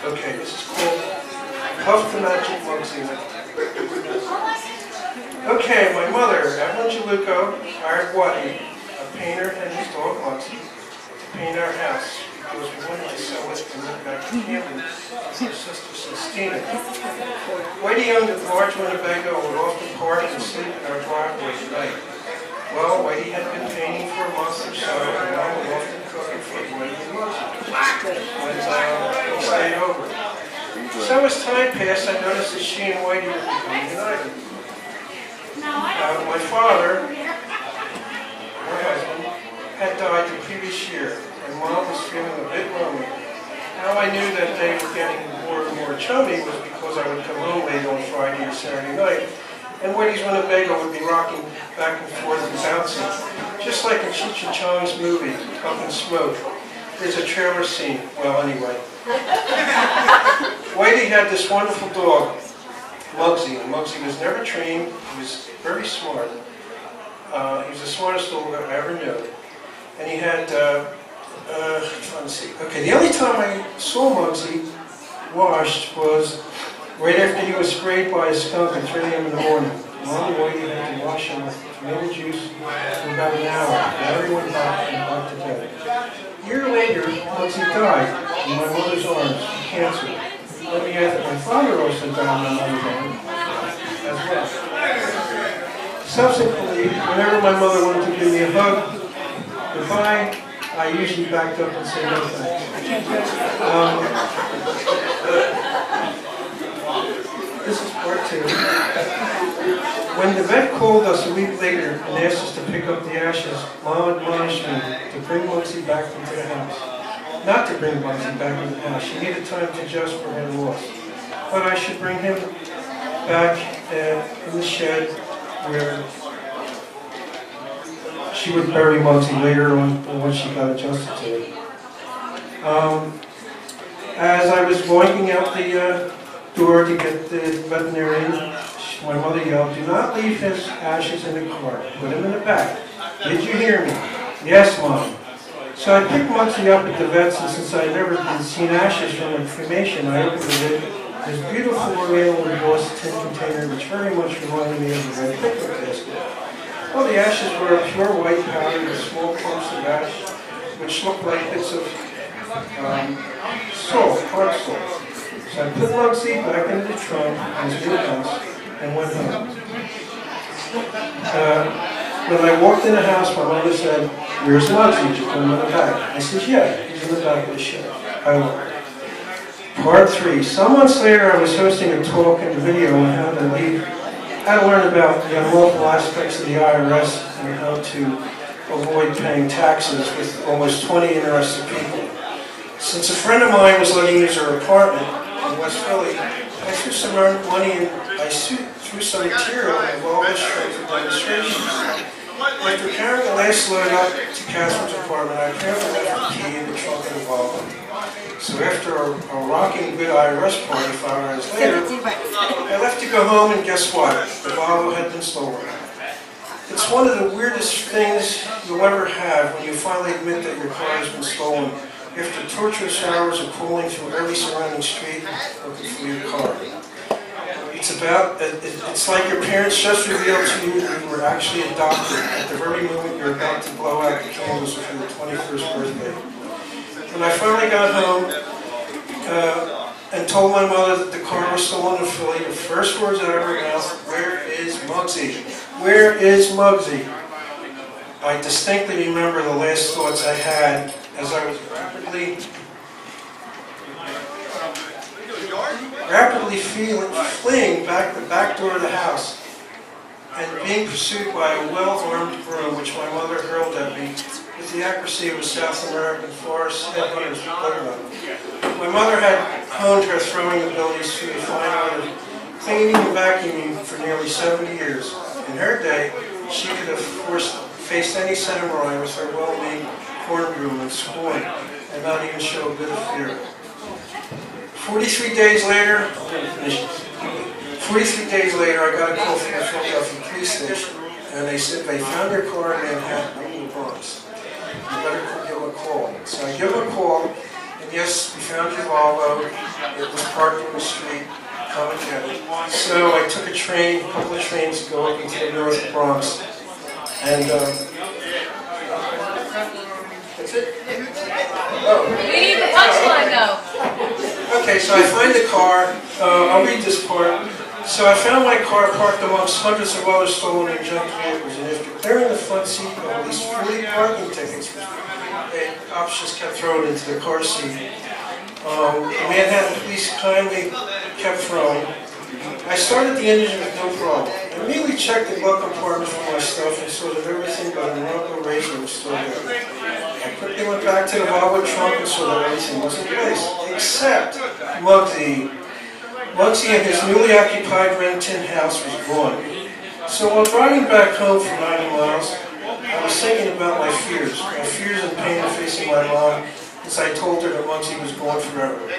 Okay, this is called Puff the Magic Mugsy. Okay, my mother, Evelyn Jaluco, hired Waddy, a painter and his dog Mugsy, to paint our house because we wanted to sell it and move back to Camden with her sister Sistina. Waddy owned a large Winnebago and would often park and sleep in our driveway at night. Well, Waddy had been painting for a month or so, and Mom would often cook and feed Waddy and Mugsy when he stayed over. So as time passed, I noticed that she and Waddy were becoming united. My father, her husband, had died the previous year, and Mom was feeling a bit lonely. How I knew that they were getting more and more chummy was because I would come home late on Friday or Saturday night, and Waddy's Winnebago would be rocking back and forth and bouncing, just like in Cheech and Chong's movie, Up in Smoke. There's a trailer scene. Well, anyway. Waddy had this wonderful dog, Mugsy. And Mugsy was never trained. He was very smart. He was the smartest dog I ever knew. And he had, let's see. Okay, the only time I saw Mugsy washed was right after he was sprayed by a skunk at 3 a.m. in the morning. Mom and Waddy had to wash him with tomato juice for about an hour. And everyone back to bed. A year later, Mugsy died in my mother's arms from cancer. Let me add that my father also died in my mother's arms as well. Subsequently, whenever my mother wanted to give me a hug, goodbye, I usually backed up and said no thanks. This is part 2. When the vet called us a week later and asked us to pick up the ashes, Mom admonished me to bring Mugsy back into the house. Not to bring Mugsy back into the house. She needed time to adjust for her loss. But I should bring him back in the shed where she would bury Mugsy later on when she got adjusted to it. As I was walking out the door to get the veterinarian, my mother yelled, "Do not leave his ashes in the car. Put him in the back." Did you hear me? Yes, Mom. So I picked Mugsy up at the vet's, and since I had never seen ashes from a cremation, I opened the lid. This beautiful oriental embossed tin container, which very much reminded me of a red picnic basket. Well, the ashes were a pure white powder with small clumps of ash, which looked like bits of salt, hard salt. So I put Mugsy back into the trunk in his new house and went home. When I walked in the house, my mother said, "Where's Mugsy? Did you put him in the back?" I said, "Yeah, he's in the back of the shed." I looked. Part 3. Some months later, I was hosting a talk and video on how to learn about the unlawful aspects of the IRS and how to avoid paying taxes with almost 20 interested people. Since a friend of mine was letting use her apartment in West Philly, I threw some money and I threw some material in Volvo straight for demonstrations. After carrying the last load up to Catherine's apartment, I apparently left the key in the trunk of the Volvo. So after a rocking good IRS party 5 hours later, I left to go home, and guess what? The Volvo had been stolen. It's one of the weirdest things you'll ever have when you finally admit that your car has been stolen after torturous hours of crawling through every surrounding street looking for your car. It's like your parents just revealed to you that you were actually adopted at the very moment you're about to blow out the candles for your 21st birthday. When I finally got home and told my mother that the car was stolen in Philly, the first words out of her mouth, "Where is Mugsy? Where is Mugsy?" I distinctly remember the last thoughts I had as I was rapidly fleeing back the back door of the house and being pursued by a well-armed groom, which my mother hurled at me with the accuracy of a South American forest headhunter's bullet. My mother had honed her throwing abilities through the fine art of cleaning and vacuuming for nearly 70 years. In her day, she could have faced any samurai with her well-made corn broom and scorn and not even show a bit of fear. 43 days later, I got a call from the Philadelphia police station, and they said they found your car in Manhattan in the Bronx. You better give them a call. So I give them a call, and yes, we found your Volvo It was parked on the street, Common County. So I took a couple of trains to go up into the North Bronx. And, that's it? Oh. We need the punchline though. Okay, so I find the car. I'll read this part. So I found my car parked amongst hundreds of other stolen and junk vehicles, and after clearing the front seat of all these free parking tickets, cops just kept throwing into the car seat. The Manhattan police kindly kept throwing. I started the engine with no problem. I immediately checked the glove compartment for my stuff and saw that everything but a Morocco razor was still there. I quickly went back to the Volvo trunk and saw that everything was in place, except Muggsy. Muggsy and his newly occupied Venetian house was gone. So while driving back home for 90 miles, I was thinking about my fears and pain of facing my mom as I told her that Muggsy was gone forever.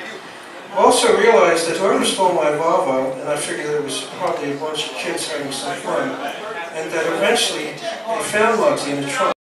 I also realized that whoever stole my Volvo, and I figured it was probably a bunch of kids having some fun, and that eventually they found Muggsy in the trunk.